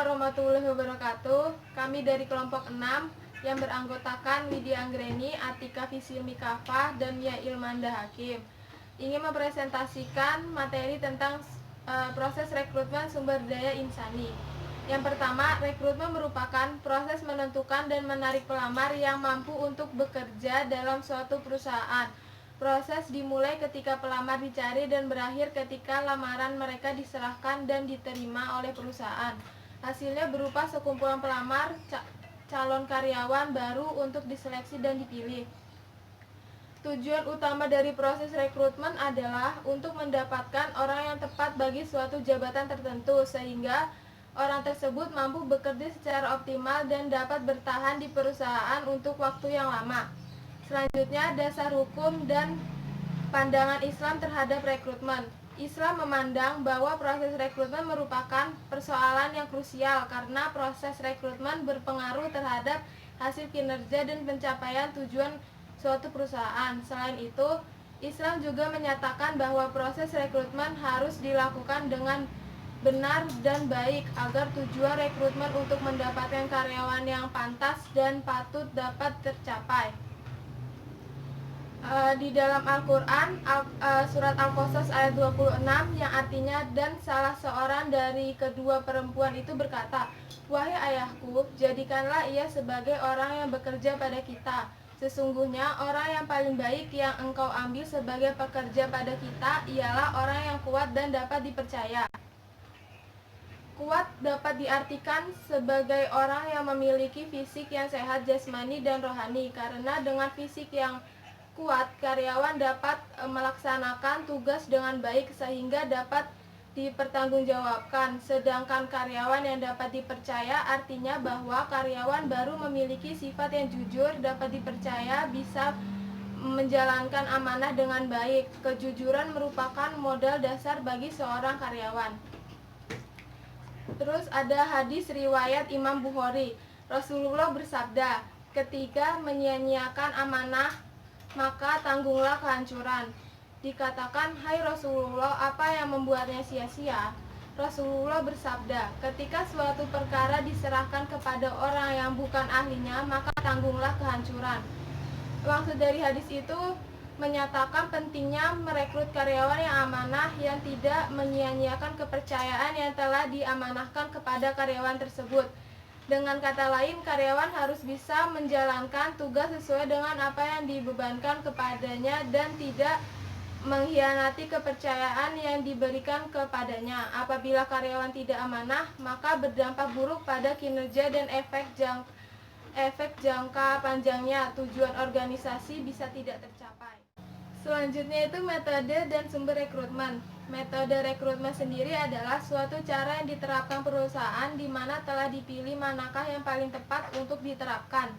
warahmatullahi wabarakatuh. Kami dari kelompok 6 yang beranggotakan Widya Anggreni, Atika Fisilmi Kafa, dan Mia Ilmanda Hakim ingin mempresentasikan materi tentang proses rekrutmen sumber daya insani. Yang pertama, rekrutmen merupakan proses menentukan dan menarik pelamar yang mampu untuk bekerja dalam suatu perusahaan. Proses dimulai ketika pelamar dicari dan berakhir ketika lamaran mereka diserahkan dan diterima oleh perusahaan. Hasilnya berupa sekumpulan pelamar calon karyawan baru untuk diseleksi dan dipilih. Tujuan utama dari proses rekrutmen adalah untuk mendapatkan orang yang tepat bagi suatu jabatan tertentu sehingga orang tersebut mampu bekerja secara optimal dan dapat bertahan di perusahaan untuk waktu yang lama. Selanjutnya, dasar hukum dan pandangan Islam terhadap rekrutmen. Islam memandang bahwa proses rekrutmen merupakan persoalan yang krusial karena proses rekrutmen berpengaruh terhadap hasil kinerja dan pencapaian tujuan suatu perusahaan. Selain itu, Islam juga menyatakan bahwa proses rekrutmen harus dilakukan dengan benar dan baik agar tujuan rekrutmen untuk mendapatkan karyawan yang pantas dan patut dapat tercapai. Di dalam Al-Quran, surat Al-Qasas ayat 26 yang artinya, dan salah seorang dari kedua perempuan itu berkata, "Wahai ayahku, jadikanlah ia sebagai orang yang bekerja pada kita. Sesungguhnya orang yang paling baik yang engkau ambil sebagai pekerja pada kita ialah orang yang kuat dan dapat dipercaya." Kuat dapat diartikan sebagai orang yang memiliki fisik yang sehat jasmani dan rohani, karena dengan fisik yang kuat, karyawan dapat melaksanakan tugas dengan baik sehingga dapat dipertanggungjawabkan. Sedangkan karyawan yang dapat dipercaya artinya bahwa karyawan baru memiliki sifat yang jujur, dapat dipercaya, bisa menjalankan amanah dengan baik. Kejujuran merupakan modal dasar bagi seorang karyawan. Terus ada hadis riwayat Imam Bukhari. Rasulullah bersabda, "Ketika menyia-nyiakan amanah, maka tanggunglah kehancuran." Dikatakan, "Hai Rasulullah, apa yang membuatnya sia-sia?" Rasulullah bersabda, "Ketika suatu perkara diserahkan kepada orang yang bukan ahlinya, maka tanggunglah kehancuran." Maksud dari hadis itu menyatakan pentingnya merekrut karyawan yang amanah, yang tidak menyia-nyiakan kepercayaan yang telah diamanahkan kepada karyawan tersebut. Dengan kata lain, karyawan harus bisa menjalankan tugas sesuai dengan apa yang dibebankan kepadanya dan tidak mengkhianati kepercayaan yang diberikan kepadanya. Apabila karyawan tidak amanah, maka berdampak buruk pada kinerja dan efek jangka panjangnya. Tujuan organisasi bisa tidak tercapai. Selanjutnya itu metode dan sumber rekrutmen. Metode rekrutmen sendiri adalah suatu cara yang diterapkan perusahaan di mana telah dipilih manakah yang paling tepat untuk diterapkan.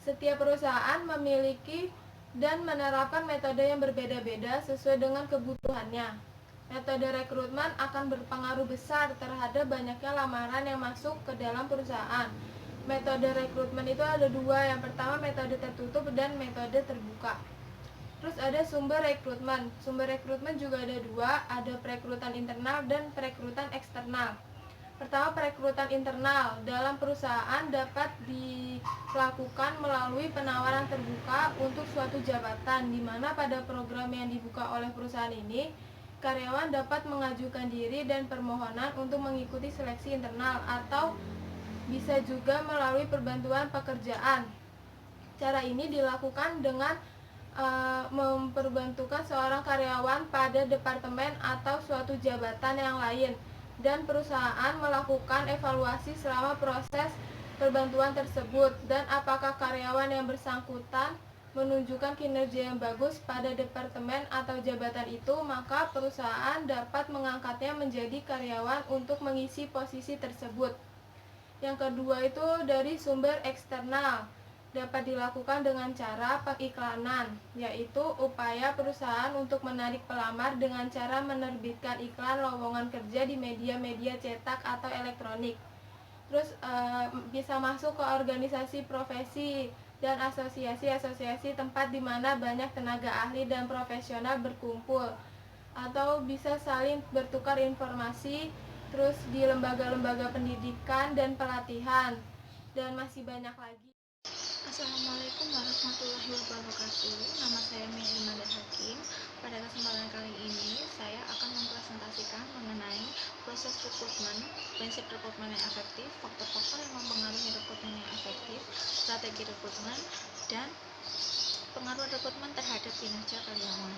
Setiap perusahaan memiliki dan menerapkan metode yang berbeda-beda sesuai dengan kebutuhannya. Metode rekrutmen akan berpengaruh besar terhadap banyaknya lamaran yang masuk ke dalam perusahaan. Metode rekrutmen itu ada dua, yang pertama metode tertutup dan metode terbuka. Terus ada sumber rekrutmen. Sumber rekrutmen juga ada dua, ada perekrutan internal dan perekrutan eksternal. Pertama, perekrutan internal dalam perusahaan dapat dilakukan melalui penawaran terbuka untuk suatu jabatan, di mana pada program yang dibuka oleh perusahaan ini, karyawan dapat mengajukan diri dan permohonan untuk mengikuti seleksi internal, atau bisa juga melalui perbantuan pekerjaan. Cara ini dilakukan dengan memperbantukan seorang karyawan pada departemen atau suatu jabatan yang lain, dan perusahaan melakukan evaluasi selama proses perbantuan tersebut, dan apakah karyawan yang bersangkutan menunjukkan kinerja yang bagus pada departemen atau jabatan itu, maka perusahaan dapat mengangkatnya menjadi karyawan untuk mengisi posisi tersebut. Yang kedua itu dari sumber eksternal, dapat dilakukan dengan cara pengiklanan, yaitu upaya perusahaan untuk menarik pelamar dengan cara menerbitkan iklan lowongan kerja di media-media cetak atau elektronik. Terus bisa masuk ke organisasi profesi dan asosiasi-asosiasi tempat di mana banyak tenaga ahli dan profesional berkumpul, atau bisa saling bertukar informasi terus di lembaga-lembaga pendidikan dan pelatihan, dan masih banyak lagi. Assalamualaikum warahmatullahi wabarakatuh. Nama saya Mia Ilmada Hakim. Pada kesempatan kali ini, saya akan mempresentasikan mengenai proses rekrutmen, prinsip rekrutmen yang efektif, faktor-faktor yang mempengaruhi rekrutmen yang efektif, strategi rekrutmen, dan pengaruh rekrutmen terhadap kinerja karyawan.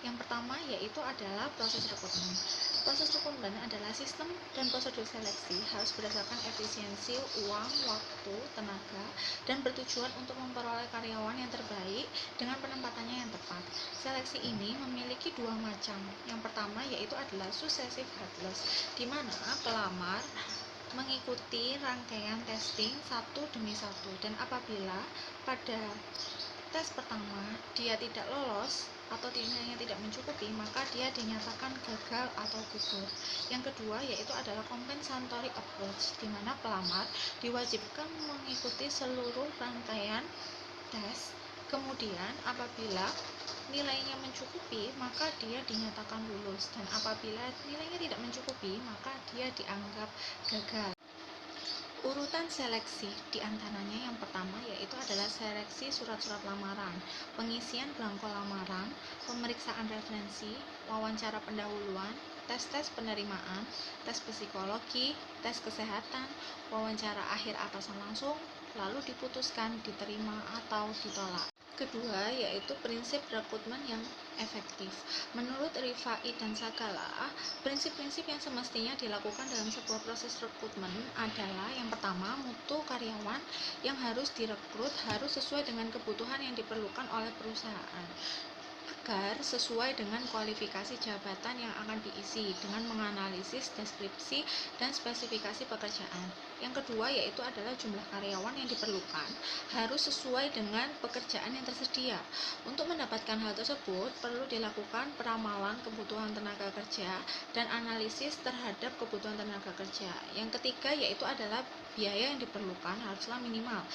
Yang pertama yaitu adalah proses rekrutmen. Proses rekrutmen adalah sistem dan prosedur seleksi harus berdasarkan efisiensi uang, waktu, tenaga, dan bertujuan untuk memperoleh karyawan yang terbaik dengan penempatannya yang tepat. Seleksi ini memiliki dua macam. Yang pertama yaitu adalah successive headless, di mana pelamar mengikuti rangkaian testing satu demi satu, dan apabila pada tes pertama dia tidak lolos atau nilainya tidak mencukupi, maka dia dinyatakan gagal atau gugur. Yang kedua yaitu adalah compensatory approach, di mana pelamar diwajibkan mengikuti seluruh rangkaian tes. Kemudian apabila nilainya mencukupi, maka dia dinyatakan lulus, dan apabila nilainya tidak mencukupi, maka dia dianggap gagal. Urutan seleksi diantaranya yang pertama yaitu adalah seleksi surat-surat lamaran, pengisian belangko lamaran, pemeriksaan referensi, wawancara pendahuluan, tes-tes penerimaan, tes psikologi, tes kesehatan, wawancara akhir atasan langsung, lalu diputuskan diterima atau ditolak. Kedua yaitu prinsip rekrutmen yang efektif. Menurut Rifai dan Sagala, prinsip-prinsip yang semestinya dilakukan dalam sebuah proses rekrutmen adalah yang pertama, mutu karyawan yang harus direkrut harus sesuai dengan kebutuhan yang diperlukan oleh perusahaan agar sesuai dengan kualifikasi jabatan yang akan diisi dengan menganalisis deskripsi dan spesifikasi pekerjaan. Yang kedua yaitu adalah jumlah karyawan yang diperlukan harus sesuai dengan pekerjaan yang tersedia. Untuk mendapatkan hal tersebut perlu dilakukan peramalan kebutuhan tenaga kerja dan analisis terhadap kebutuhan tenaga kerja. Yang ketiga yaitu adalah biaya yang diperlukan haruslah minimal.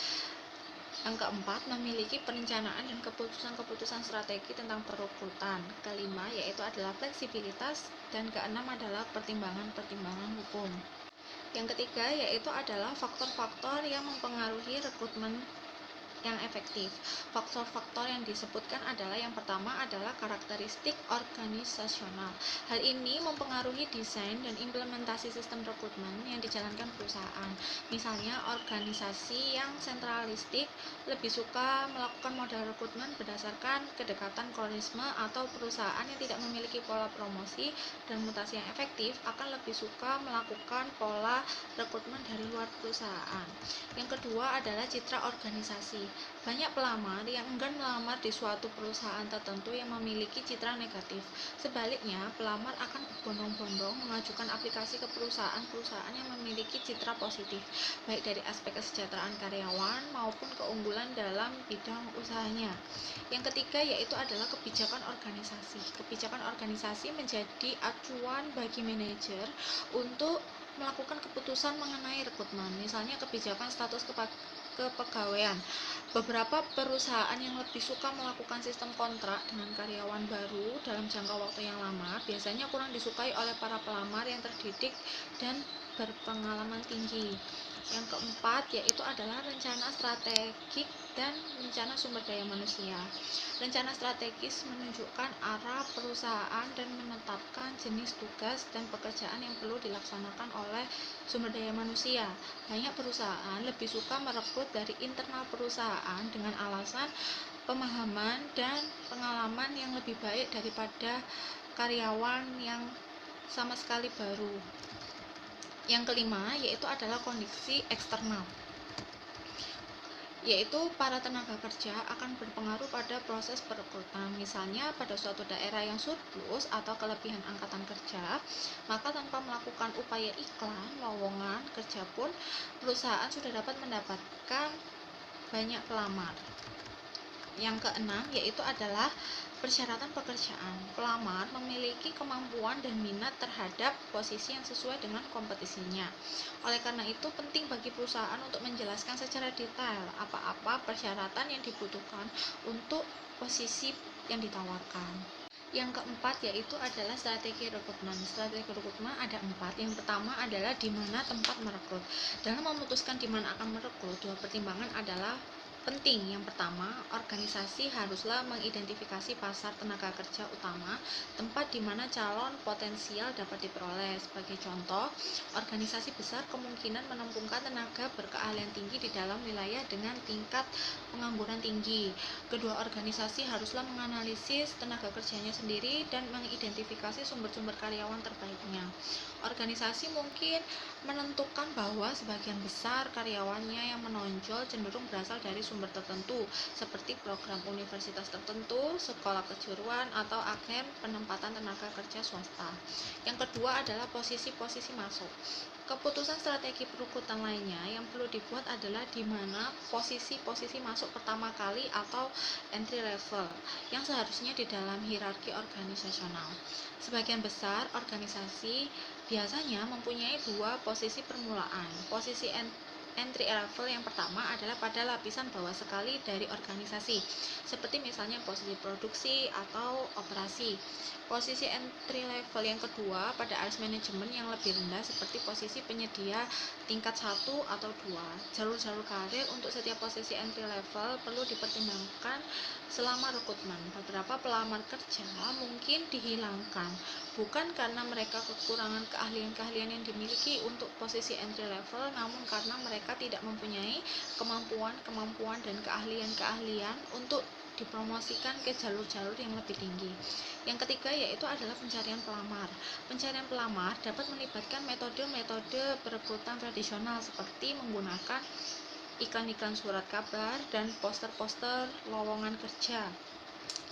Yang keempat, memiliki perencanaan dan keputusan-keputusan strategi tentang perekrutan. Kelima, yaitu adalah fleksibilitas. Dan keenam adalah pertimbangan-pertimbangan hukum. Yang ketiga, yaitu adalah faktor-faktor yang mempengaruhi rekrutmen yang efektif. Faktor-faktor yang disebutkan adalah yang pertama adalah karakteristik organisasional. Hal ini mempengaruhi desain dan implementasi sistem rekrutmen yang dijalankan perusahaan. Misalnya, organisasi yang sentralistik lebih suka melakukan model rekrutmen berdasarkan kedekatan kolonisme, atau perusahaan yang tidak memiliki pola promosi dan mutasi yang efektif akan lebih suka melakukan pola rekrutmen dari luar perusahaan. Yang kedua adalah citra organisasi. Banyak pelamar yang enggan melamar di suatu perusahaan tertentu yang memiliki citra negatif. Sebaliknya, pelamar akan berbondong-bondong mengajukan aplikasi ke perusahaan-perusahaan yang memiliki citra positif, baik dari aspek kesejahteraan karyawan maupun keunggulan dalam bidang usahanya. Yang ketiga yaitu adalah kebijakan organisasi. Kebijakan organisasi menjadi acuan bagi manajer untuk melakukan keputusan mengenai rekrutmen. Misalnya kebijakan status kepegawaian. Beberapa perusahaan yang lebih suka melakukan sistem kontrak dengan karyawan baru dalam jangka waktu yang lama biasanya kurang disukai oleh para pelamar yang terdidik dan berpengalaman tinggi. Yang keempat yaitu adalah rencana strategik dan rencana sumber daya manusia. Rencana strategis menunjukkan arah perusahaan dan menetapkan jenis tugas dan pekerjaan yang perlu dilaksanakan oleh sumber daya manusia. Banyak perusahaan lebih suka merekrut dari internal perusahaan dengan alasan pemahaman dan pengalaman yang lebih baik daripada karyawan yang sama sekali baru. Yang kelima yaitu adalah kondisi eksternal, yaitu para tenaga kerja akan berpengaruh pada proses perekrutan. Misalnya pada suatu daerah yang surplus atau kelebihan angkatan kerja, maka tanpa melakukan upaya iklan lowongan kerja pun perusahaan sudah dapat mendapatkan banyak pelamar. Yang keenam yaitu adalah persyaratan pekerjaan. Pelamar memiliki kemampuan dan minat terhadap posisi yang sesuai dengan kompetisinya. Oleh karena itu penting bagi perusahaan untuk menjelaskan secara detail apa-apa persyaratan yang dibutuhkan untuk posisi yang ditawarkan. Yang keempat yaitu adalah strategi rekrutmen. Strategi rekrutmen ada 4. Yang pertama adalah di mana tempat merekrut. Dalam memutuskan di mana akan merekrut, 2 pertimbangan adalah penting. Yang pertama, organisasi haruslah mengidentifikasi pasar tenaga kerja utama, tempat di mana calon potensial dapat diperoleh. Sebagai contoh, organisasi besar kemungkinan menempatkan tenaga berkeahlian tinggi di dalam wilayah dengan tingkat pengangguran tinggi. Kedua organisasi haruslah menganalisis tenaga kerjanya sendiri dan mengidentifikasi sumber-sumber karyawan terbaiknya. Organisasi mungkin menentukan bahwa sebagian besar karyawannya yang menonjol cenderung berasal dari sumber tertentu, seperti program universitas tertentu, sekolah kejuruan, atau agen penempatan tenaga kerja swasta. Yang kedua adalah posisi-posisi masuk. Keputusan strategi perekrutan lainnya yang perlu dibuat adalah di mana posisi-posisi masuk pertama kali atau entry level yang seharusnya di dalam hierarki organisasional. Sebagian besar organisasi biasanya mempunyai 2 posisi permulaan. Posisi entry level yang pertama adalah pada lapisan bawah sekali dari organisasi, seperti misalnya posisi produksi atau operasi. Posisi entry level yang kedua pada alis manajemen yang lebih rendah, seperti posisi penyedia tingkat 1 atau 2. Jalur-jalur karir untuk setiap posisi entry level perlu dipertimbangkan selama rekrutmen. Beberapa pelamar kerja mungkin dihilangkan, bukan karena mereka kekurangan keahlian-keahlian yang dimiliki untuk posisi entry level, namun karena mereka tidak mempunyai kemampuan dan keahlian-keahlian untuk dipromosikan ke jalur-jalur yang lebih tinggi. Yang ketiga yaitu adalah pencarian pelamar. Pencarian pelamar dapat melibatkan metode-metode perekrutan tradisional seperti menggunakan iklan-iklan surat kabar dan poster-poster lowongan kerja.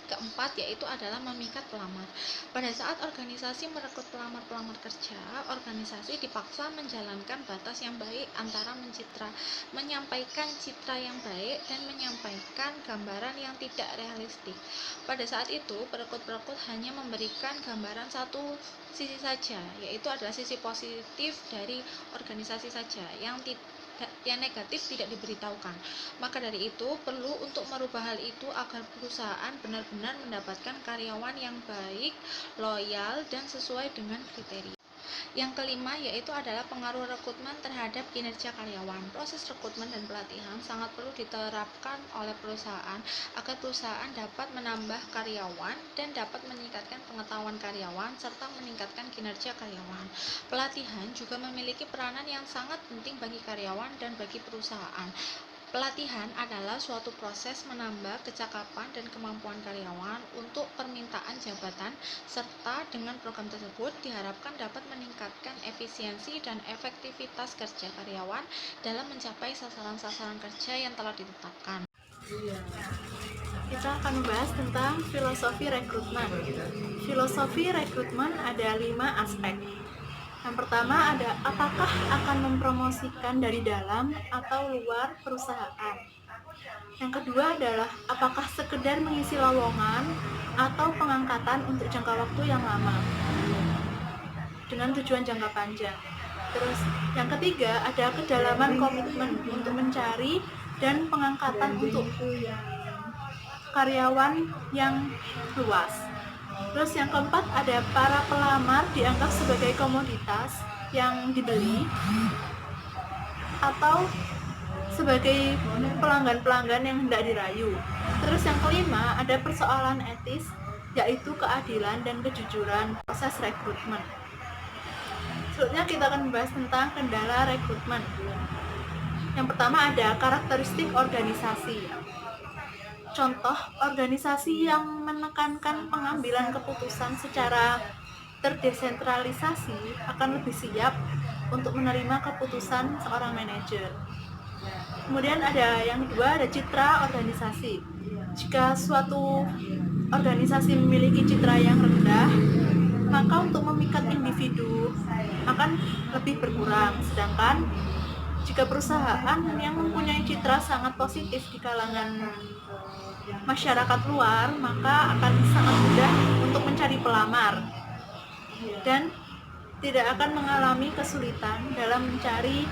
Keempat yaitu adalah memikat pelamar. Pada saat organisasi merekrut pelamar-pelamar kerja, organisasi dipaksa menjalankan batas yang baik antara menyampaikan citra yang baik dan menyampaikan gambaran yang tidak realistik. Pada saat itu, perekrut-perekrut hanya memberikan gambaran satu sisi saja, yaitu adalah sisi positif dari organisasi saja, yang negatif tidak diberitahukan. Maka dari itu, perlu untuk merubah hal itu agar perusahaan benar-benar mendapatkan karyawan yang baik, loyal, dan sesuai dengan kriteria. Yang kelima yaitu adalah pengaruh rekrutmen terhadap kinerja karyawan. Proses rekrutmen dan pelatihan sangat perlu diterapkan oleh perusahaan agar perusahaan dapat menambah karyawan dan dapat meningkatkan pengetahuan karyawan serta meningkatkan kinerja karyawan. Pelatihan juga memiliki peranan yang sangat penting bagi karyawan dan bagi perusahaan. Pelatihan adalah suatu proses menambah kecakapan dan kemampuan karyawan untuk permintaan jabatan, serta dengan program tersebut diharapkan dapat meningkatkan efisiensi dan efektivitas kerja karyawan dalam mencapai sasaran-sasaran kerja yang telah ditetapkan. Kita akan membahas tentang filosofi rekrutmen. Filosofi rekrutmen ada 5 aspek. Yang pertama ada apakah akan mempromosikan dari dalam atau luar perusahaan. Yang kedua adalah apakah sekedar mengisi lowongan atau pengangkatan untuk jangka waktu yang lama dengan tujuan jangka panjang. Terus yang ketiga ada kedalaman komitmen untuk mencari dan pengangkatan untuk karyawan yang luas. Terus yang keempat ada para pelamar dianggap sebagai komoditas yang dibeli atau sebagai pelanggan-pelanggan yang hendak dirayu. Terus yang kelima ada persoalan etis yaitu keadilan dan kejujuran proses rekrutmen. Selanjutnya kita akan membahas tentang kendala rekrutmen. Yang pertama ada karakteristik organisasi. Contoh organisasi yang menekankan pengambilan keputusan secara terdesentralisasi akan lebih siap untuk menerima keputusan seorang manajer. Kemudian ada yang kedua, ada citra organisasi. Jika suatu organisasi memiliki citra yang rendah, maka untuk memikat individu akan lebih berkurang. Sedangkan jika perusahaan yang mempunyai citra sangat positif di kalangan masyarakat luar, maka akan sangat mudah untuk mencari pelamar dan tidak akan mengalami kesulitan dalam mencari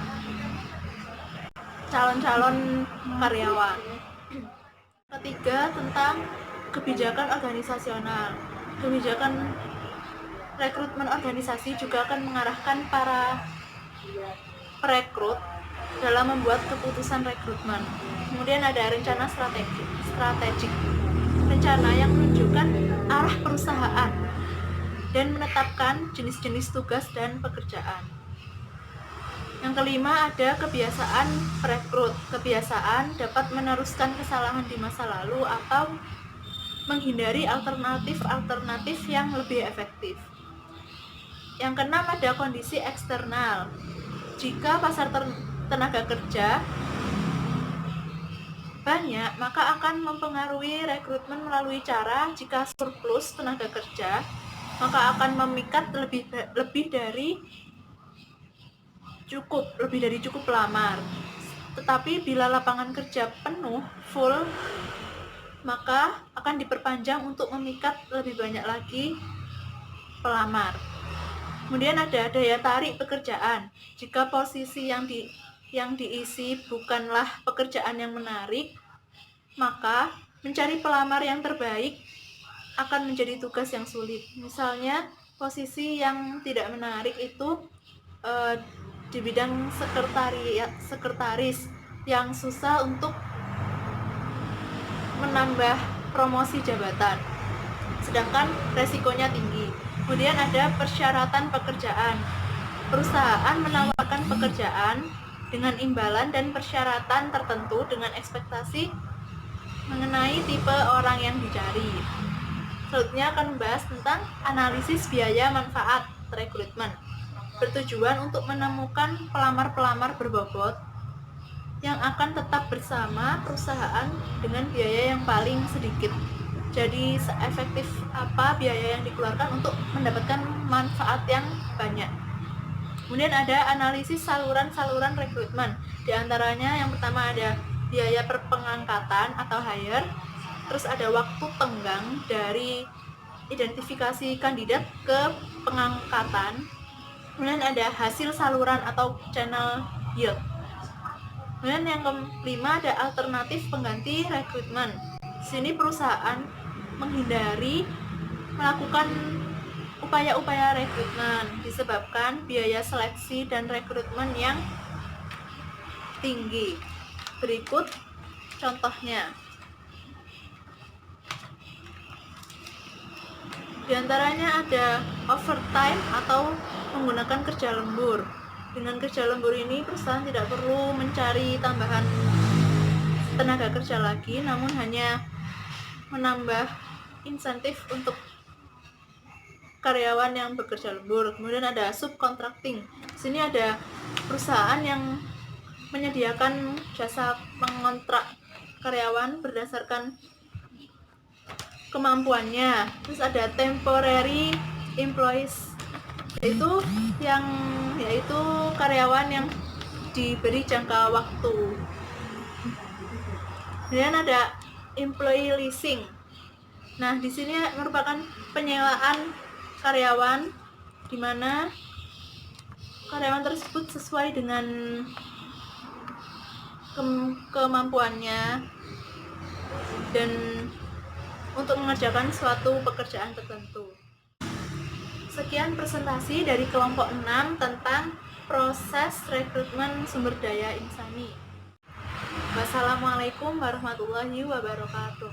calon-calon karyawan. Ketiga, tentang kebijakan organisasional. kebijakan rekrutmen organisasi juga akan mengarahkan para perekrut dalam membuat keputusan rekrutmen. Kemudian ada rencana strategik, rencana yang menunjukkan arah perusahaan dan menetapkan jenis-jenis tugas dan pekerjaan. Yang kelima ada kebiasaan perekrut. Kebiasaan dapat meneruskan kesalahan di masa lalu atau menghindari alternatif yang lebih efektif. Yang keenam ada kondisi eksternal. Jika pasar tenaga kerja banyak, maka akan mempengaruhi rekrutmen melalui cara jika surplus tenaga kerja, maka akan memikat lebih dari cukup pelamar. Tetapi bila lapangan kerja penuh, full, maka akan diperpanjang untuk memikat lebih banyak lagi pelamar. Kemudian ada daya tarik pekerjaan. Jika posisi yang diisi bukanlah pekerjaan yang menarik, maka mencari pelamar yang terbaik akan menjadi tugas yang sulit. Misalnya posisi yang tidak menarik itu di bidang sekretaris yang susah untuk menambah promosi jabatan, sedangkan resikonya tinggi. Kemudian ada persyaratan pekerjaan. Perusahaan menawarkan pekerjaan dengan imbalan dan persyaratan tertentu dengan ekspektasi mengenai tipe orang yang dicari. Selanjutnya akan membahas tentang analisis biaya manfaat rekrutmen, bertujuan untuk menemukan pelamar-pelamar berbobot yang akan tetap bersama perusahaan dengan biaya yang paling sedikit. Jadi seefektif apa biaya yang dikeluarkan untuk mendapatkan manfaat yang banyak. Kemudian ada analisis saluran-saluran rekrutmen. Di antaranya yang pertama ada biaya perpengangkatan atau hire. Terus ada waktu tenggang dari identifikasi kandidat ke pengangkatan. Kemudian ada hasil saluran atau channel yield. Kemudian yang kelima ada alternatif pengganti rekrutmen. Di sini perusahaan menghindari melakukan upaya-upaya rekrutmen disebabkan biaya seleksi dan rekrutmen yang tinggi. Berikut contohnya. Di antaranya ada overtime atau menggunakan kerja lembur. Dengan kerja lembur ini perusahaan tidak perlu mencari tambahan tenaga kerja lagi, namun hanya menambah insentif untuk karyawan yang bekerja lembur. Kemudian ada subcontracting. Di sini ada perusahaan yang menyediakan jasa mengontrak karyawan berdasarkan kemampuannya. Terus ada temporary employees, yaitu karyawan yang diberi jangka waktu. Kemudian ada employee leasing. Nah, di sini merupakan penyewaan karyawan di mana karyawan tersebut sesuai dengan kemampuannya dan untuk mengerjakan suatu pekerjaan tertentu. Sekian presentasi dari kelompok 6 tentang proses rekrutmen sumber daya insani. Wassalamualaikum warahmatullahi wabarakatuh.